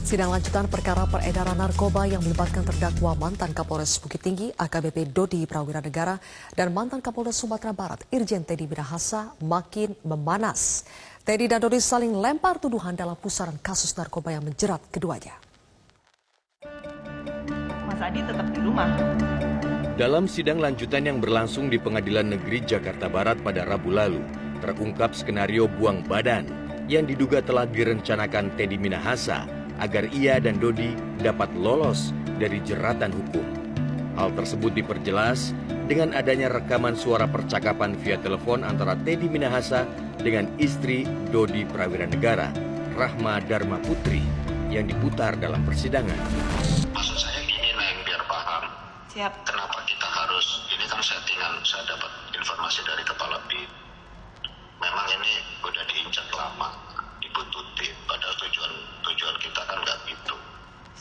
Sidang lanjutan perkara peredaran narkoba yang melibatkan terdakwa mantan Kapolres Bukit Tinggi AKBP Dodi Prawira Negara dan mantan Kapolres Sumatera Barat Irjen Teddy Minahasa makin memanas. Teddy dan Dodi saling lempar tuduhan dalam pusaran kasus narkoba yang menjerat keduanya. Mas Adi tetap di rumah. Dalam sidang lanjutan yang berlangsung di Pengadilan Negeri Jakarta Barat pada Rabu lalu, terungkap skenario buang badan yang diduga telah direncanakan Teddy Minahasa agar ia dan Dodi dapat lolos dari jeratan hukum. Hal tersebut diperjelas dengan adanya rekaman suara percakapan via telepon antara Teddy Minahasa dengan istri Dodi Prawira Negara, Rahma Dharma Putri, yang diputar dalam persidangan. Maksud saya gini, Neng, biar paham. Siap. Kenapa kita harus, ini kan settingan, saya dapat informasi dari Kepala BIN. Memang ini udah diinjak lama, dibuntutin, padahal tujuan kita kan nggak gitu.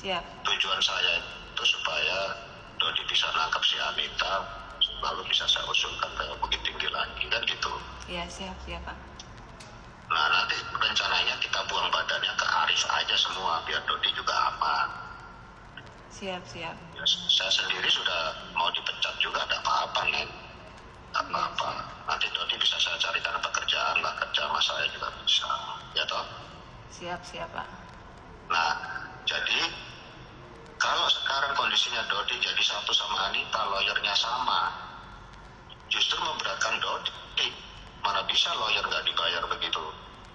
Siap. Tujuan saya itu supaya Dodi bisa nangkap si Anita, lalu bisa saya usulkan ke Bukit Tinggi lagi, kan gitu. Iya, siap, Pak. Nah, nanti rencananya kita buang badannya ke Arif aja semua, biar Dodi juga aman. Siap. Ya, saya sendiri sudah mau dipecat juga, ada apa-apa, Neng. Gak apa-apa. Nanti Dodi bisa saya carikan pekerjaan lah, kerja sama saya juga bisa. Ya toh? Siap, Pak. Nah, jadi kalau sekarang kondisinya Dodi jadi satu sama Anita, lawyernya sama, justru memberatkan Dodi. Mana bisa lawyer nggak dibayar begitu?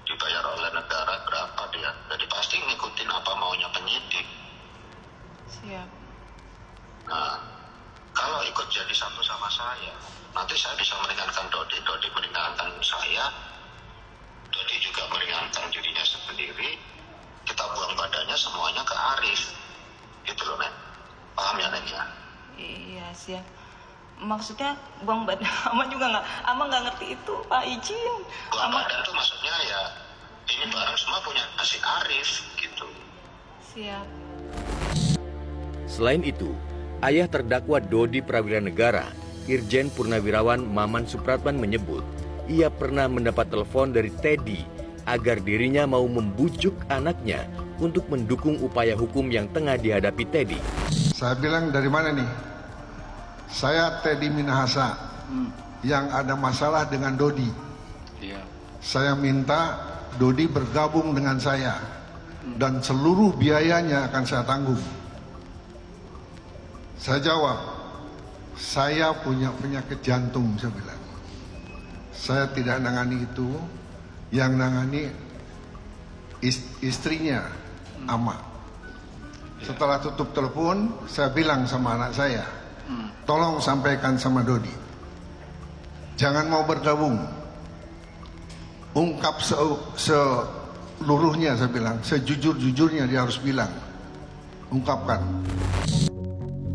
Dibayar oleh negara berapa dia? Jadi pasti ngikutin apa maunya penyidik. Siap. Nah, kalau ikut jadi satu sama saya, nanti saya bisa meringankan Dodi, Dodi meringankan saya, Dodi juga meringankan dirinya sendiri, kita buang badannya semuanya ke Arif. Gitu loh, Nen. Paham ya, Nen, ya? Iya, siap. Maksudnya buang badan, Ama juga nggak ngerti itu, Pak, izin. Buang badan itu maksudnya ya, ini barang semua punya si Arif, gitu. Siap. Selain itu, ayah terdakwa Dodi Prawira Negara, Irjen Purnawirawan Maman Supratman menyebut ia pernah mendapat telepon dari Teddy agar dirinya mau membujuk anaknya untuk mendukung upaya hukum yang tengah dihadapi Teddy. Saya bilang, dari mana nih? Saya Teddy Minahasa yang ada masalah dengan Dodi. Saya minta Dodi bergabung dengan saya dan seluruh biayanya akan saya tanggung. Saya jawab, saya punya penyakit jantung, saya bilang. Saya tidak nangani itu, yang nangani istrinya, Ama. Setelah tutup telepon, saya bilang sama anak saya, tolong sampaikan sama Dodi, jangan mau bergabung, ungkap seluruhnya, saya bilang, sejujur-jujurnya dia harus bilang, ungkapkan.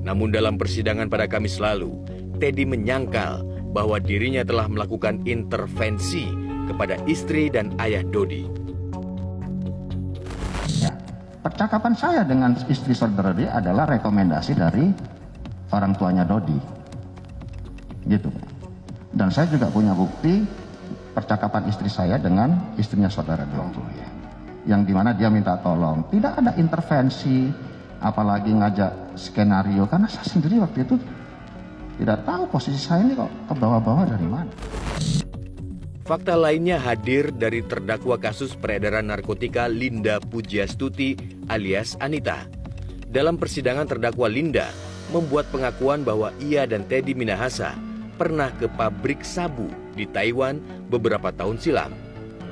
Namun dalam persidangan pada Kamis lalu, Teddy menyangkal bahwa dirinya telah melakukan intervensi kepada istri dan ayah Dodi. Ya, percakapan saya dengan istri saudara Dodi adalah rekomendasi dari orang tuanya Dodi, gitu. Dan saya juga punya bukti percakapan istri saya dengan istrinya saudara Dodi, yang dimana dia minta tolong. Tidak ada intervensi, apalagi ngajak skenario, karena saya sendiri waktu itu tidak tahu posisi saya ini kok ke bawah-bawah dari mana. Fakta lainnya hadir dari terdakwa kasus peredaran narkotika Linda Pujiastuti alias Anita. Dalam persidangan, terdakwa Linda membuat pengakuan bahwa ia dan Teddy Minahasa pernah ke pabrik sabu di Taiwan beberapa tahun silam.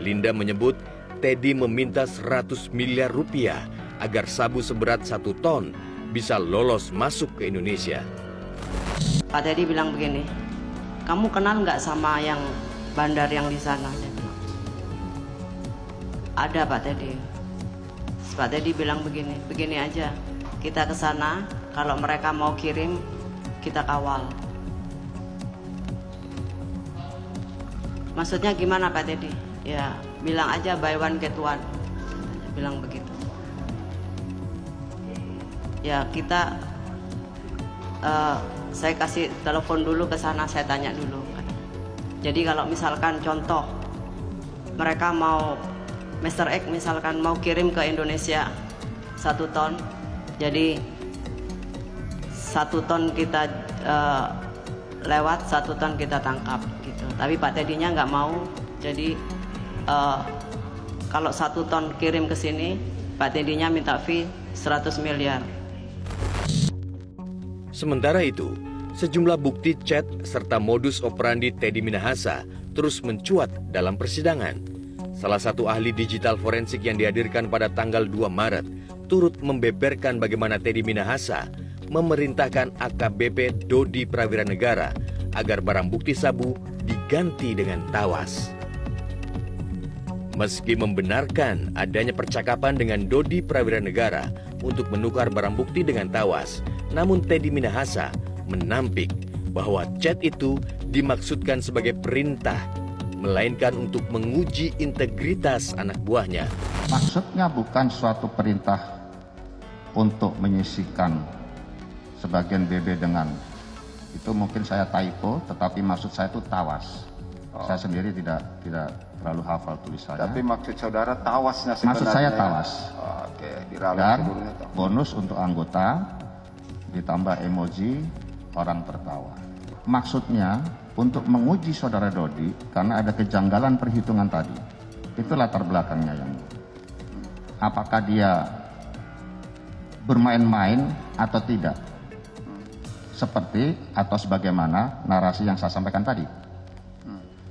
Linda menyebut Teddy meminta 100 miliar rupiah agar sabu seberat 1 ton bisa lolos masuk ke Indonesia. Pak Teddy bilang begini, kamu kenal nggak sama yang bandar yang di sana? Ada, Pak Teddy. Pak Teddy bilang begini aja, kita ke sana, kalau mereka mau kirim, kita kawal. Maksudnya gimana, Pak Teddy? Ya, bilang aja buy one get one. Bilang begitu. Ya, kita saya kasih telepon dulu ke sana, saya tanya dulu. Jadi kalau misalkan contoh mereka mau Mr. X misalkan mau kirim ke Indonesia, 1 ton. Jadi 1 ton kita lewat, 1 ton kita tangkap gitu. Tapi Pak Teddy-nya nggak mau. Jadi kalau 1 ton kirim ke sini, Pak Teddy-nya minta fee 100 miliar. Sementara itu, sejumlah bukti chat serta modus operandi Teddy Minahasa terus mencuat dalam persidangan. Salah satu ahli digital forensik yang dihadirkan pada tanggal 2 Maret turut membeberkan bagaimana Teddy Minahasa memerintahkan AKBP Dodi Prawira Negara agar barang bukti sabu diganti dengan tawas. Meski membenarkan adanya percakapan dengan Dodi Prawira Negara untuk menukar barang bukti dengan tawas, namun Teddy Minahasa menampik bahwa chat itu dimaksudkan sebagai perintah, melainkan untuk menguji integritas anak buahnya. Maksudnya bukan suatu perintah untuk menyisihkan sebagian BB dengan itu, mungkin saya typo, tetapi maksud saya itu tawas. Saya sendiri tidak terlalu hafal tulisannya. Tapi maksud saudara tawasnya sebenarnya? Maksud saya tawas. Oke, Dan bonus untuk anggota ditambah emoji orang tertawa. Maksudnya untuk menguji saudara Dodi karena ada kejanggalan perhitungan tadi. Itu latar belakangnya yang. Apakah dia bermain-main atau tidak? Seperti atau sebagaimana narasi yang saya sampaikan tadi.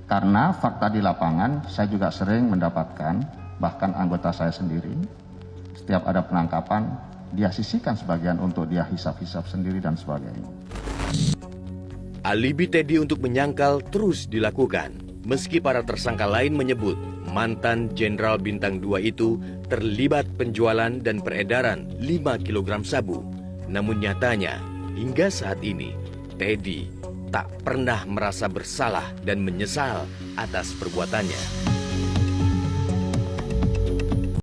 Karena fakta di lapangan saya juga sering mendapatkan, bahkan anggota saya sendiri, setiap ada penangkapan dia sisihkan sebagian untuk dia hisap-hisap sendiri dan sebagainya. Alibi Teddy untuk menyangkal terus dilakukan, meski para tersangka lain menyebut mantan Jenderal Bintang 2 itu terlibat penjualan dan peredaran 5 kg sabu. Namun nyatanya, hingga saat ini, Teddy tak pernah merasa bersalah dan menyesal atas perbuatannya.